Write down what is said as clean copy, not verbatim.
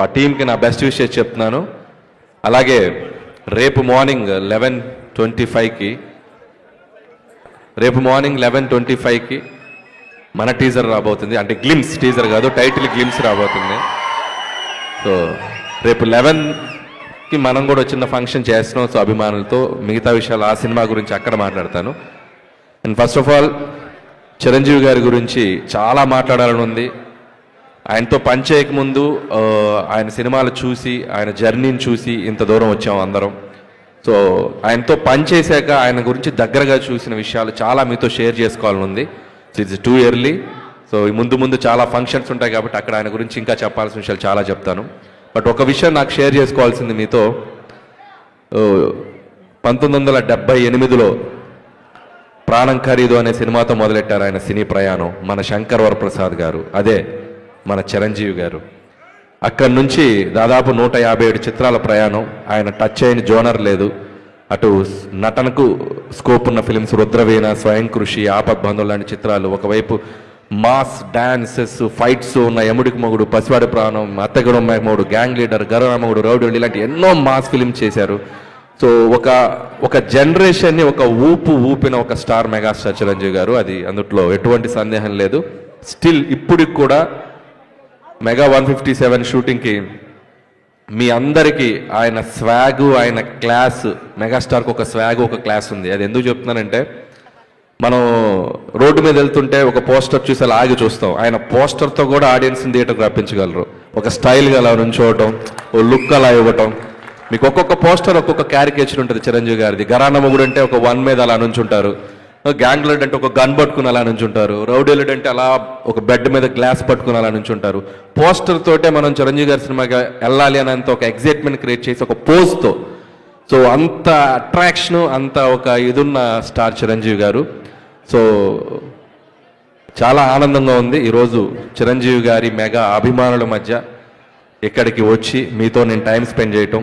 ఆ టీంకి నా బెస్ట్ విషెస్ చెప్తున్నాను. అలాగే రేపు మార్నింగ్ 11:25కి మన టీజర్ రాబోతుంది. అంటే గ్లిమ్స్ టీజర్ కాదు, టైటిల్ గ్లిమ్స్ రాబోతుంది. సో రేపు 11కి మనం కూడా చిన్న ఫంక్షన్ చేస్తున్నాం. సో అభిమానులతో మిగతా విషయాలు ఆ సినిమా గురించి అక్కడ మాట్లాడతాను. And first of all Chiranjeevi గారి గురించి చాలా మాట్లాడాలని ఉంది. ఆయనతో పనిచేయక ముందు ఆయన సినిమాలు చూసి, ఆయన జర్నీని చూసి ఇంత దూరం వచ్చాం అందరం. సో ఆయనతో పనిచేశాక ఆయన గురించి దగ్గరగా చూసిన విషయాలు చాలా మీతో షేర్ చేసుకోవాలని ఉంది. So it's too early. So ముందు చాలా ఫంక్షన్స్ ఉంటాయి కాబట్టి అక్కడ ఆయన గురించి ఇంకా చెప్పాల్సిన విషయాలు చాలా చెప్తాను. బట్ ఒక విషయం నాకు షేర్ చేసుకోవాల్సింది మీతో. 1978లో ప్రాణం ఖరీదు అనే సినిమాతో మొదలెట్టారు ఆయన సినీ ప్రయాణం మన శంకర్ వరప్రసాద్ గారు, అదే మన చిరంజీవి గారు. అక్కడి నుంచి దాదాపు 157 చిత్రాల ప్రయాణం. ఆయన టచ్ అయిన జోనర్ లేదు. అటు నటనకు స్కోప్ ఉన్న ఫిలిమ్స్ రుద్రవీణ, స్వయం కృషి, ఆపద్బంధువులు లాంటి చిత్రాలు. ఒకవైపు మాస్ డాన్సెస్, ఫైట్స్ ఉన్న యముడికి మొగుడు, పసివాడి ప్రాణం, అత్తగడం మొగుడు, గ్యాంగ్ లీడర్, గరరామగుడు, రౌడీ ఇలాంటి ఎన్నో మాస్ ఫిలిమ్స్ చేశారు. సో ఒక జనరేషన్ని ఒక ఊపిన ఒక స్టార్ మెగాస్టార్ చిరంజీవి గారు. అది అందుట్లో ఎటువంటి సందేహం లేదు. స్టిల్ ఇప్పటికి కూడా మెగా 157 షూటింగ్కి మీ అందరికీ ఆయన స్వాగు, ఆయన క్లాస్, మెగాస్టార్కి ఒక స్వాగు, ఒక క్లాస్ ఉంది. అది ఎందుకు చెప్తున్నానంటే, మనం రోడ్డు మీద వెళ్తుంటే ఒక పోస్టర్ చూసి అలా ఆగి చూస్తాం. ఆయన పోస్టర్తో కూడా ఆడియన్స్ని థియేటర్కి రప్పించగలరు. ఒక స్టైల్గా అలా నుంచోవటం, ఓ లుక్ అలా ఇవ్వటం. మీకు ఒక్కొక్క పోస్టర్ ఒక్కొక్క క్యారికేచర్ ఉంటుంది చిరంజీవి గారిది. గరానమ్మగుడు అంటే ఒక వన్ మీద అలా నుంచుంటారు, గ్యాంగ్ లీడర్ అంటే ఒక గన్ పట్టుకుని అలా నుంచుంటారు, రౌడీ లీడర్ అంటే అలా ఒక బెడ్ మీద గ్లాస్ పట్టుకుని అలా నుంచుంటారు. పోస్టర్ తోటే మనం చిరంజీవి గారి సినిమాకి వెళ్ళాలి అనేంత ఒక ఎగ్జైట్మెంట్ క్రియేట్ చేసి ఒక పోజ్తో. సో అంత అట్రాక్షన్, అంత ఒక ఇదున్న స్టార్ చిరంజీవి గారు. సో చాలా ఆనందంగా ఉంది ఈరోజు చిరంజీవి గారి మెగా అభిమానుల మధ్య ఇక్కడికి వచ్చి మీతో నేను టైం స్పెండ్ చేయటం.